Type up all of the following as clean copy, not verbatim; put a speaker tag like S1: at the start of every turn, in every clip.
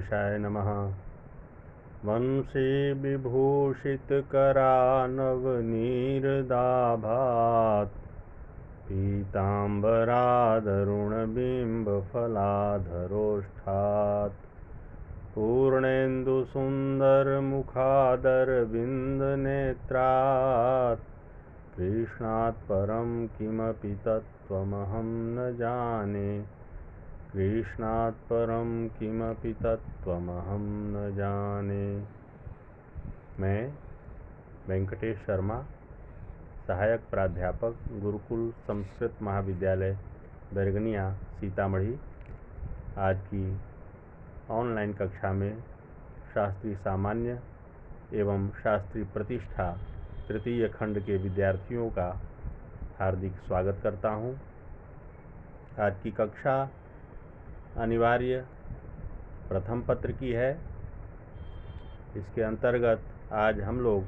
S1: गणेशाय नमः। वंशी विभूषितकरानवनीरदाभात् पीताम्बरादरुणबिम्बफलाधरोष्ठात् पूर्णेन्दुसुन्दरमुखादरविन्दनेत्रात् कृष्णात् परं किमपि तत्त्वमहं न जाने। कृष्णात् परं किमपि तत्त्वमहं न जाने। मैं वेंकटेश शर्मा, सहायक प्राध्यापक, गुरुकुल संस्कृत महाविद्यालय बैरगनिया, सीतामढ़ी, आज की ऑनलाइन कक्षा में शास्त्रीय सामान्य एवं शास्त्रीय प्रतिष्ठा तृतीय खंड के विद्यार्थियों का हार्दिक स्वागत करता हूं। आज की कक्षा अनिवार्य प्रथम पत्र की है। इसके अंतर्गत आज हम लोग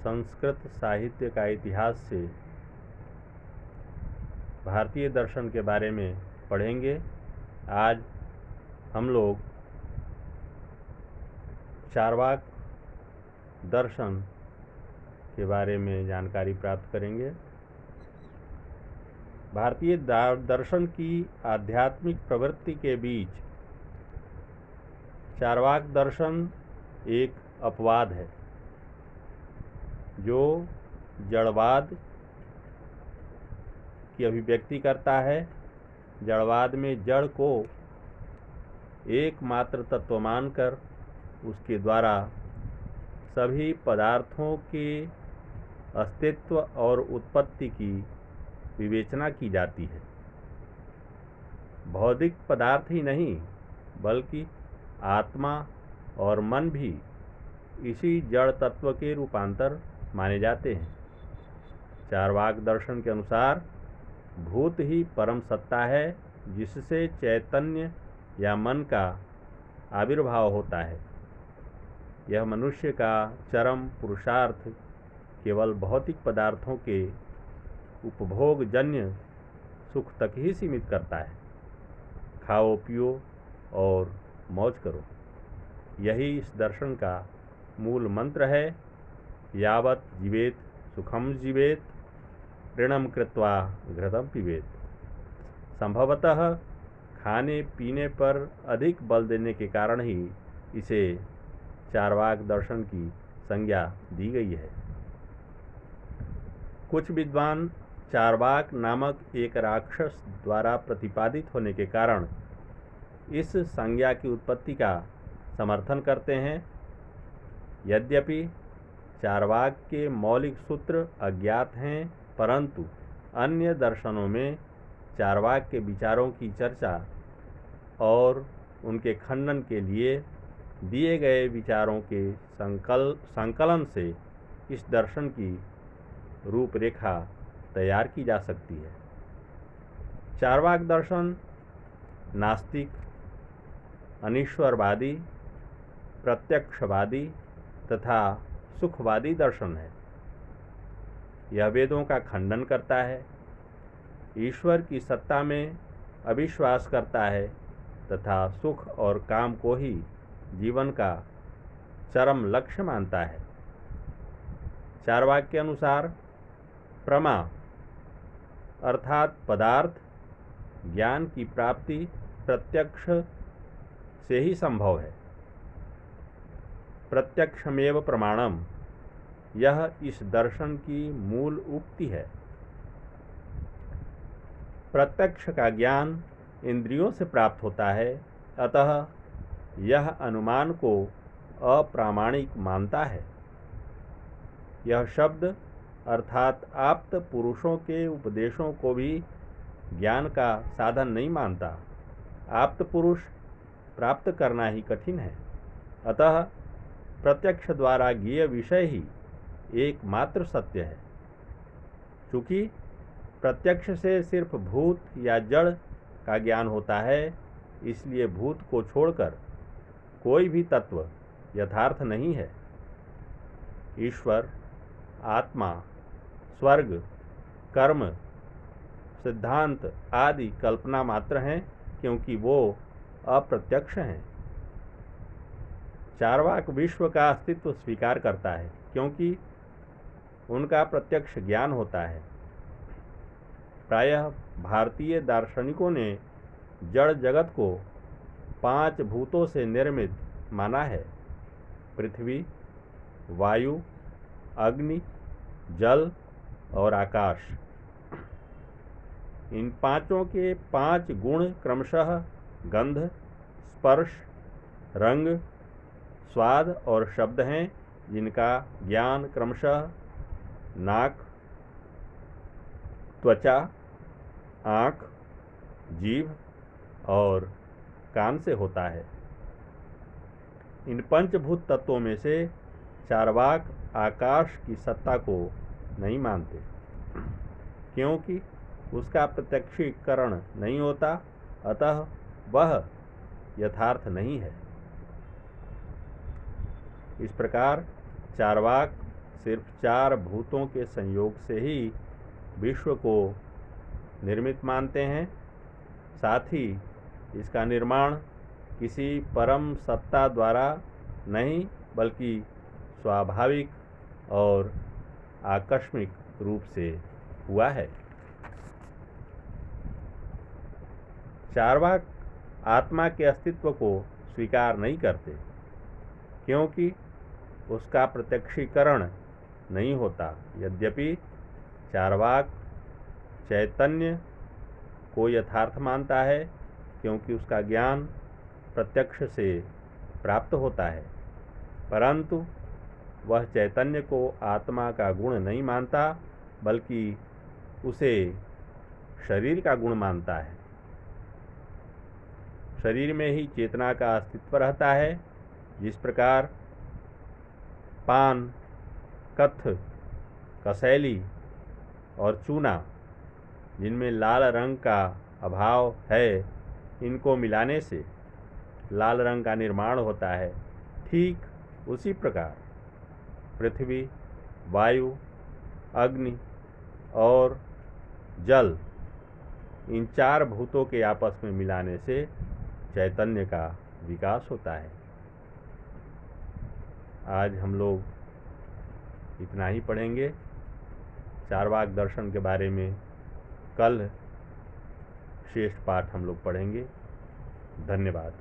S1: संस्कृत साहित्य का इतिहास से भारतीय दर्शन के बारे में पढ़ेंगे। आज हम लोग चार्वाक दर्शन के बारे में जानकारी प्राप्त करेंगे। भारतीय दर्शन की आध्यात्मिक प्रवृत्ति के बीच चार्वाक दर्शन एक अपवाद है, जो जड़वाद की अभिव्यक्ति करता है। जड़वाद में जड़ को एकमात्र तत्व मानकर उसके द्वारा सभी पदार्थों के अस्तित्व और उत्पत्ति की विवेचना की जाती है। भौतिक पदार्थ ही नहीं, बल्कि आत्मा और मन भी इसी जड़ तत्व के रूपांतर माने जाते हैं। चार्वाक दर्शन के अनुसार भूत ही परम सत्ता है, जिससे चैतन्य या मन का आविर्भाव होता है। यह मनुष्य का चरम पुरुषार्थ केवल भौतिक पदार्थों के उपभोगजन्य सुख तक ही सीमित करता है। खाओ पियो और मौज करो, यही इस दर्शन का मूल मंत्र है। यावत् जीवेत सुखम जीवेत, ऋणम कृत्वा घृतम पिबेत। संभवतः खाने पीने पर अधिक बल देने के कारण ही इसे चार्वाक दर्शन की संज्ञा दी गई है। कुछ विद्वान चार्वाक नामक एक राक्षस द्वारा प्रतिपादित होने के कारण इस संज्ञा की उत्पत्ति का समर्थन करते हैं। यद्यपि चार्वाक के मौलिक सूत्र अज्ञात हैं, परंतु अन्य दर्शनों में चार्वाक के विचारों की चर्चा और उनके खंडन के लिए दिए गए विचारों के संकलन से इस दर्शन की रूपरेखा तैयार की जा सकती है। चार्वाक दर्शन नास्तिक, अनीश्वरवादी, प्रत्यक्षवादी तथा सुखवादी दर्शन है। यह वेदों का खंडन करता है, ईश्वर की सत्ता में अविश्वास करता है तथा सुख और काम को ही जीवन का चरम लक्ष्य मानता है। चार्वाक के अनुसार प्रमा अर्थात पदार्थ ज्ञान की प्राप्ति प्रत्यक्ष से ही संभव है। प्रत्यक्षमेव प्रमाणम, यह इस दर्शन की मूल उक्ति है। प्रत्यक्ष का ज्ञान इंद्रियों से प्राप्त होता है, अतः यह अनुमान को अप्रामाणिक मानता है। यह शब्द अर्थात आप्त पुरुषों के उपदेशों को भी ज्ञान का साधन नहीं मानता। आप्त पुरुष प्राप्त करना ही कठिन है, अतः प्रत्यक्ष द्वारा ज्ञेय विषय ही एकमात्र सत्य है। चूँकि प्रत्यक्ष से सिर्फ भूत या जड़ का ज्ञान होता है, इसलिए भूत को छोड़कर कोई भी तत्व यथार्थ नहीं है। ईश्वर, आत्मा, स्वर्ग, कर्म, सिद्धांत आदि कल्पना मात्र हैं, क्योंकि वो अप्रत्यक्ष हैं। चार्वाक विश्व का अस्तित्व स्वीकार करता है क्योंकि उनका प्रत्यक्ष ज्ञान होता है। प्रायः भारतीय दार्शनिकों ने जड़ जगत को 5 भूतों से निर्मित माना है: पृथ्वी, वायु, अग्नि, जल और आकाश। इन पांचों के 5 गुण क्रमशः गंध, स्पर्श, रंग, स्वाद और शब्द हैं, जिनका ज्ञान क्रमशः नाक, त्वचा, आँख, जीभ और कान से होता है। इन पंचभूत तत्वों में से चार्वाक आकाश की सत्ता को नहीं मानते क्योंकि उसका प्रत्यक्षीकरण नहीं होता, अतः वह यथार्थ नहीं है। इस प्रकार चार्वाक सिर्फ 4 भूतों के संयोग से ही विश्व को निर्मित मानते हैं। साथ ही इसका निर्माण किसी परम सत्ता द्वारा नहीं बल्कि स्वाभाविक और आकस्मिक रूप से हुआ है। चार्वाक आत्मा के अस्तित्व को स्वीकार नहीं करते क्योंकि उसका प्रत्यक्षीकरण नहीं होता। यद्यपि चार्वाक चैतन्य को यथार्थ मानता है क्योंकि उसका ज्ञान प्रत्यक्ष से प्राप्त होता है, परंतु वह चैतन्य को आत्मा का गुण नहीं मानता बल्कि उसे शरीर का गुण मानता है। शरीर में ही चेतना का अस्तित्व रहता है। जिस प्रकार पान, कत्थ, कसैली और चूना, जिनमें लाल रंग का अभाव है, इनको मिलाने से लाल रंग का निर्माण होता है, ठीक उसी प्रकार पृथ्वी, वायु, अग्नि और जल, इन 4 भूतों के आपस में मिलाने से चैतन्य का विकास होता है। आज हम लोग इतना ही पढ़ेंगे। चार्वाक दर्शन के बारे में कल शेष पाठ हम लोग पढ़ेंगे। धन्यवाद।